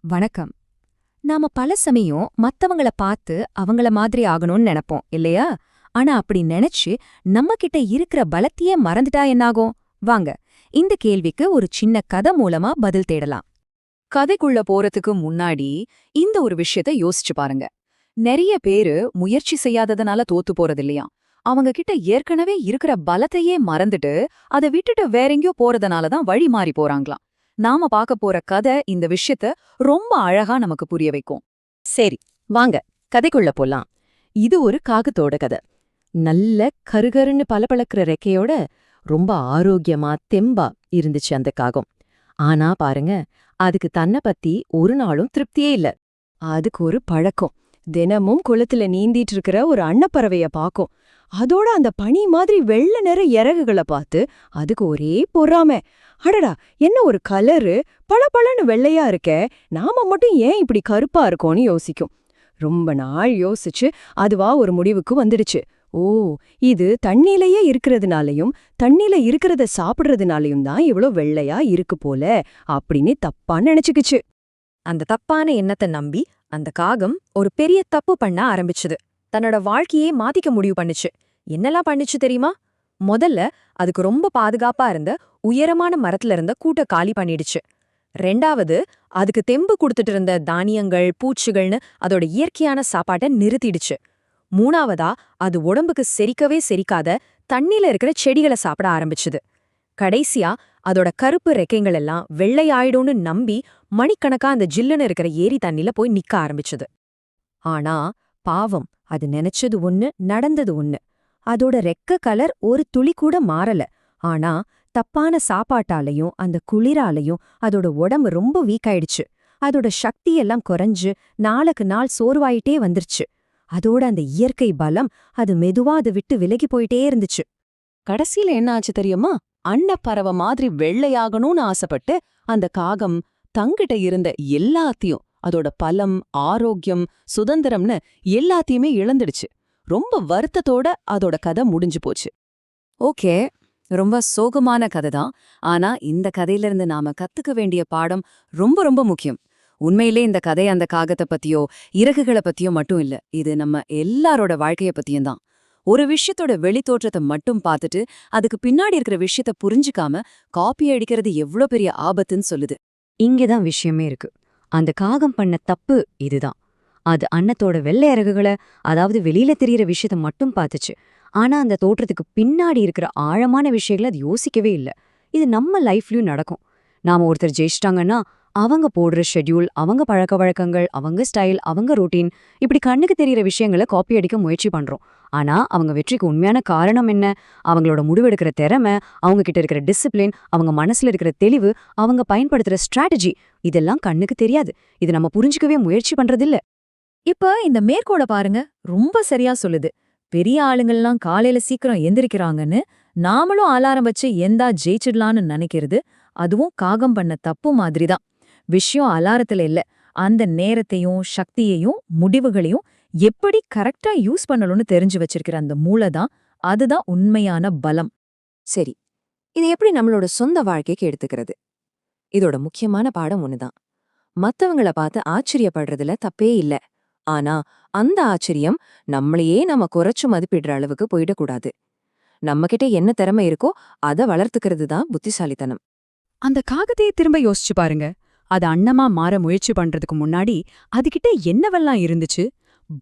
வணக்கம். நாம பல சமயம் மத்தவங்கள பார்த்து அவங்கள மாதிரி ஆகணும்னு நினைப்போம் இல்லையா? ஆனா அப்படி நினைச்சு நம்ம கிட்ட இருக்கிற பலத்தையே மறந்துட்டா என்னாகும்? வாங்க, இந்த கேள்விக்கு ஒரு சின்ன கதை மூலமா பதில் தேடலாம். கதைக்குள்ள போறதுக்கு முன்னாடி இந்த ஒரு விஷயத்த யோசிச்சு பாருங்க. நிறைய பேரு முயற்சி செய்யாததுனால தோத்து போறது இல்லையா, அவங்க கிட்ட ஏற்கனவே இருக்கிற பலத்தையே மறந்துட்டு அதை விட்டுட்டு வேறெங்கயோ போறதுனால தான் வழி மாறி போறாங்களாம். நாம பார்க்க போற கதை இந்த விஷயத்த ரொம்ப அழகா நமக்கு புரிய வைக்கும். சரி, வாங்க கதைக்குள்ள போலாம். இது ஒரு காகத்தோட கதை. நல்ல கருகருன்னு பளபளக்கிற ரெக்கையோட ரொம்ப ஆரோக்கியமா தெம்பா இருந்துச்சு அந்த காகம். ஆனா பாருங்க, அதுக்கு தன்னை பத்தி ஒரு நாளும் திருப்தியே இல்ல. அதுக்கு ஒரு பழக்கம். தினமும் குளத்துல நீந்திட்டு இருக்கிற ஒரு அன்னப்பறவைய பாக்கும். அதோட அந்த பனி மாதிரி வெள்ளை நிற இறகுகளை பார்த்து அதுக்கு ஒரே பொறாம. அடடா, என்ன ஒரு கலரு, பளபளன்னு வெள்ளையா இருக்க, நாம மட்டும் ஏன் இப்படி கருப்பா இருக்கோன்னு யோசிக்கும். ரொம்ப நாள் யோசிச்சு அதுவா ஒரு முடிவுக்கு வந்துடுச்சு. ஓ, இது தண்ணியிலேயே இருக்கிறதுனாலையும் தண்ணியில இருக்கிறத சாப்பிடுறதுனாலையும் தான் இவ்ளோ வெள்ளையா இருக்கு போல அப்படின்னு தப்பா நினைச்சுக்குச்சு. அந்த தப்பான எண்ணத்தை நம்பி அந்த காகம் ஒரு பெரிய தப்பு பண்ண ஆரம்பிச்சுது. தன்னோட வாழ்க்கையே மாத்திக்க முடிவு பண்ணுச்சு. என்னெல்லாம் பண்ணுச்சு தெரியுமா? முதல்ல அதுக்கு ரொம்ப பாதுகாப்பா இருந்த உயரமான மரத்துல இருந்த கூட்ட காலி பண்ணிடுச்சு. ரெண்டாவது, அதுக்கு தெம்பு கொடுத்துட்டு இருந்த தானியங்கள் பூச்சிகள்னு அதோட இயற்கையான சாப்பாட்டை நிறுத்திடுச்சு. மூணாவதா, அது உடம்புக்கு செரிக்கவே செரிக்காத தண்ணில இருக்கிற செடிகளை சாப்பிட ஆரம்பிச்சுது. கடைசியா, அதோட கருப்பு ரெக்கைகள் எல்லாம் வெள்ளையாயிடும்னு நம்பி மணிக்கணக்கா அந்த ஜில்லுன்னு இருக்கிற ஏரி தண்ணில போய் நிக்க ஆரம்பிச்சுது. ஆனா பாவம், அது நினைச்சது ஒண்ணு, நடந்தது ஒண்ணு. அதோட ரெக்க கலர் ஒரு துளி கூட மாறல. ஆனா தப்பான சாப்பாட்டாலையும் அந்த குளிராலையும் அதோட உடம்பு ரொம்ப வீக் ஆயிடுச்சு. அதோட சக்தியெல்லாம் குறைஞ்சு நாளுக்கு நாள் சோர்வாயிட்டே வந்துருச்சு. அதோட அந்த இயற்கை பலம் அது மெதுவா அதை விட்டு விலகி போயிட்டே இருந்துச்சு. கடைசியில என்ன ஆச்சு தெரியுமா? அன்னப்பறவை மாதிரி வெள்ளையாகணும்னு ஆசைப்பட்டு அந்த காகம் தங்கிட்ட இருந்த எல்லாத்தையும், அதோட பலம், ஆரோக்கியம், சுதந்திரம்னு எல்லாத்தையுமே இழந்துடுச்சு. ரொம்ப வருத்தத்தோட அதோட கதை முடிஞ்சு போச்சு. ஓகே, ரொம்ப சோகமான கதை தான். ஆனா இந்த கதையிலிருந்து நாம கத்துக்க வேண்டிய பாடம் ரொம்ப ரொம்ப முக்கியம். உண்மையிலே இந்த கதை அந்த காகத்தை பத்தியோ இறகுகளை பத்தியோ மட்டும் இல்ல, இது நம்ம எல்லாரோட வாழ்க்கைய பத்தியும் தான். ஒரு விஷயத்தோட வெளித்தோற்றத்தை மட்டும் பார்த்துட்டு அதுக்கு பின்னாடி இருக்கிற விஷயத்த புரிஞ்சுக்காம காப்பி அடிக்கிறது எவ்ளோ பெரிய ஆபத்துன்னு சொல்லுது. இங்கதான் விஷயமே இருக்கு. அந்த காகம் பண்ண தப்பு இதுதான். அது அன்னத்தோட வெள்ளை இறகுகளை, அதாவது வெளியில தெரியற விஷயத்த மட்டும் பார்த்துச்சு. ஆனா அந்த தோற்றத்துக்கு பின்னாடி இருக்கிற ஆழமான விஷயங்களை அது யோசிக்கவே இல்ல. இது நம்ம லைஃப்லயும் நடக்கும். நாம ஒருத்தர் ஜெயிச்சிட்டாங்கன்னா அவங்க போடுற ஷெட்யூல், அவங்க பழக்க வழக்கங்கள், அவங்க ஸ்டைல், அவங்க ரொட்டீன், இப்படி கண்ணுக்கு தெரியற விஷயங்களை காப்பி அடிக்க முயற்சி பண்றோம். ஆனா அவங்க வெற்றிக்கு உண்மையான காரணம் என்ன? அவங்களோட முடிவெடுக்கிற திறமை, அவங்க கிட்ட இருக்கிற டிசிப்ளின், அவங்க மனசுல இருக்கிற தெளிவு, அவங்க பயன்படுத்துற ஸ்ட்ராட்டஜி, இதெல்லாம் கண்ணுக்கு தெரியாது. இது நம்ம புரிஞ்சுக்கவே முயற்சி பண்றதில்ல. இப்ப இந்த மேற்கோளை பாருங்க, ரொம்ப சரியா சொல்லுது. பெரிய ஆளுங்கள்லாம் காலையில சீக்கிரம் எந்திரிக்கிறாங்கன்னு நாமளும் அலாரம் வச்சு எந்தா ஜெயிச்சிடலான்னு நினைக்கிறது, அதுவும் காகம் பண்ண தப்பு மாதிரிதான். விஷயம் அலாரத்துல இல்ல, அந்த நேரத்தையும் சக்தியையும் முடிவுகளையும் எப்படி கரெக்டா யூஸ் பண்ணணும்னு தெரிஞ்சு வச்சிருக்கிற அந்த மூளைதான், அதுதான் உண்மையான பலம். சரி, இதை எப்படி நம்மளோட சொந்த வாழ்க்கைக்கு எடுத்துக்கிறது? இதோட முக்கியமான பாடம் ஒண்ணுதான். மத்தவங்கள பார்த்து ஆச்சரியப்படுறதுல தப்பே இல்ல. ஆனா அந்த ஆச்சரியம் நம்மளையே நம்ம குறைச்சு மதிப்பிடுற அளவுக்கு போயிடக்கூடாது. நம்மகிட்ட என்ன திறமை இருக்கோ அதை வளர்த்துக்கிறது தான் புத்திசாலித்தனம். அந்த காகத்தையே திரும்ப யோசிச்சு பாருங்க. அது அன்னமா மாற முயற்சி பண்றதுக்கு முன்னாடி அதுகிட்ட என்னவெல்லாம் இருந்துச்சு?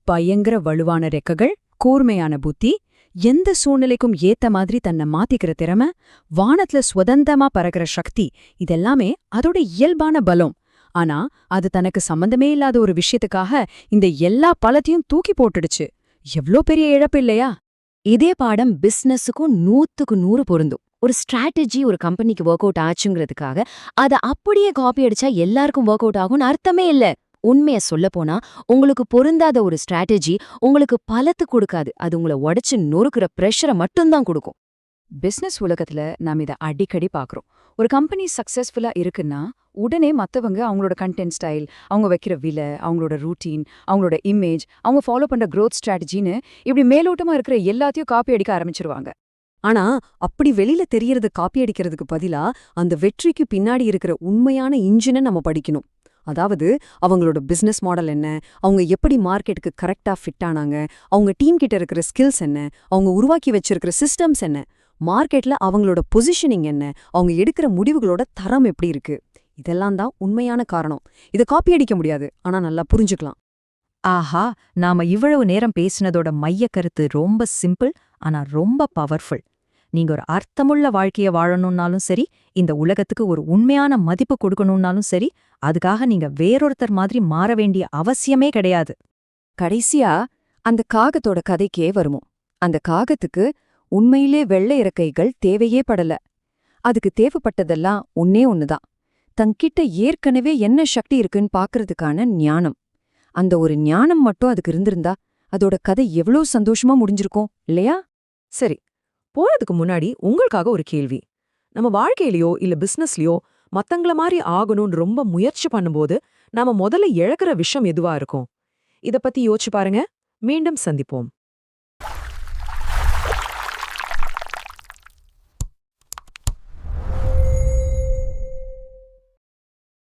பயங்கர வலுவான ரெக்கைகள், கூர்மையான புத்தி, எந்த சூழ்நிலைக்கும் ஏத்த மாதிரி தன்னை மாத்திக்கிற திறமை, வானத்துல சுதந்திரமா பறக்கிற சக்தி, இதெல்லாமே அதோட இயல்பான பலம். ஆனா அது தனக்கு சம்பந்தமே இல்லாத ஒரு விஷயத்துக்காக இந்த எல்லா பலத்தையும் தூக்கி போட்டுடுச்சு. எவ்ளோ பெரிய இழப்பு இல்லையா? இதே பாடம் பிசினஸுக்கும் 100க்கு 100 பொருந்தும். ஒரு ஸ்ட்ராட்டஜி ஒரு கம்பெனிக்கு ஒர்க் அவுட் ஆச்சுங்கிறதுக்காக அதை அப்படியே காப்பி அடிச்சா எல்லாருக்கும் ஒர்க் அவுட் ஆகும்னு அர்த்தமே இல்ல. உண்மைய சொல்லப்போனா, உங்களுக்கு பொருந்தாத ஒரு ஸ்ட்ராட்டஜி உங்களுக்கு பலத்து கொடுக்காது. அது உங்களை உடைச்சு நொறுக்குற பிரஷரை மட்டும்தான் கொடுக்கும். பிசினஸ் உலகத்துல நாம இதை அடிக்கடி பாக்குறோம். ஒரு கம்பெனி சக்சஸ்ஃபுல்லா இருக்குன்னா உடனே மத்தவங்க அவங்களோட கண்டென்ட் ஸ்டைல், அவங்க வைக்கிற விலை, அவங்களோட ரூட்டீன், அவங்களோட இமேஜ், அவங்க ஃபாலோ பண்ற growth ஸ்ட்ராட்டஜின்னு இப்படி மேலோட்டமா இருக்கிற எல்லாத்தையும் காப்பி அடிக்க ஆரம்பிச்சிருவாங்க. ஆனா அப்படி வெளியில தெரியறது காப்பி அடிக்கிறதுக்கு பதிலா அந்த வெற்றிக்கு பின்னாடி இருக்கிற உண்மையான இன்ஜினை நம்ம படிக்கணும். அதாவது அவங்களோட பிசினஸ் மாடல் என்ன, அவங்க எப்படி மார்க்கெட்டுக்கு கரெக்டா ஃபிட் ஆனாங்க, அவங்க டீம் கிட்ட இருக்கிற ஸ்கில்ஸ் என்ன, அவங்க உருவாக்கி வச்சிருக்கிற சிஸ்டம்ஸ் என்ன, மார்க்கெட்ல அவங்களோட பொசிஷனிங் என்ன, அவங்க எடுக்கிற முடிவுகளோட தரம் எப்படி இருக்கு, இதெல்லாம் தான் உண்மையான காரணம். இதை காப்பி அடிக்க முடியாது, ஆனா நல்லா புரிஞ்சுக்கலாம். ஆஹா, நாம இவ்வளவு நேரம் பேசினதோட மைய கருத்து ரொம்ப சிம்பிள், ஆனா ரொம்ப பவர்ஃபுல். நீங்க ஒரு அர்த்தமுள்ள வாழ்க்கைய வாழணும்னாலும் சரி, இந்த உலகத்துக்கு ஒரு உண்மையான மதிப்பு கொடுக்கணும்னாலும் சரி, அதுக்காக நீங்க வேறொருத்தர் மாதிரி மாற வேண்டிய அவசியமே கிடையாது. கடைசியா அந்த காகத்தோட கதைக்கே வருமோ. அந்த காகத்துக்கு உண்மையிலே வெள்ளை இறக்கைகள் தேவையே படல. அதுக்கு தேவைப்பட்டதெல்லாம் ஒன்னே ஒண்ணுதான், தங்கிட்ட ஏற்கனவே என்ன சக்தி இருக்குன்னு பாக்குறதுக்கான ஞானம். அந்த ஒரு ஞானம் மட்டும் அதுக்கு இருந்திருந்தா அதோட கதை எவ்வளவு சந்தோஷமா முடிஞ்சிருக்கும் இல்லையா? சரி, போறதுக்கு முன்னாடி உங்களுக்காக ஒரு கேள்வி. நம்ம வாழ்க்கையிலயோ இல்ல பிசினஸ்லயோ மத்தங்கள மாதிரி ஆகணும்னு ரொம்ப முயற்சி பண்ணும்போது நாம முதல்ல இழக்கிற விஷயம் எதுவா இருக்கும்? இத பத்தி யோசிச்சு பாருங்க. மீண்டும் சந்திப்போம்.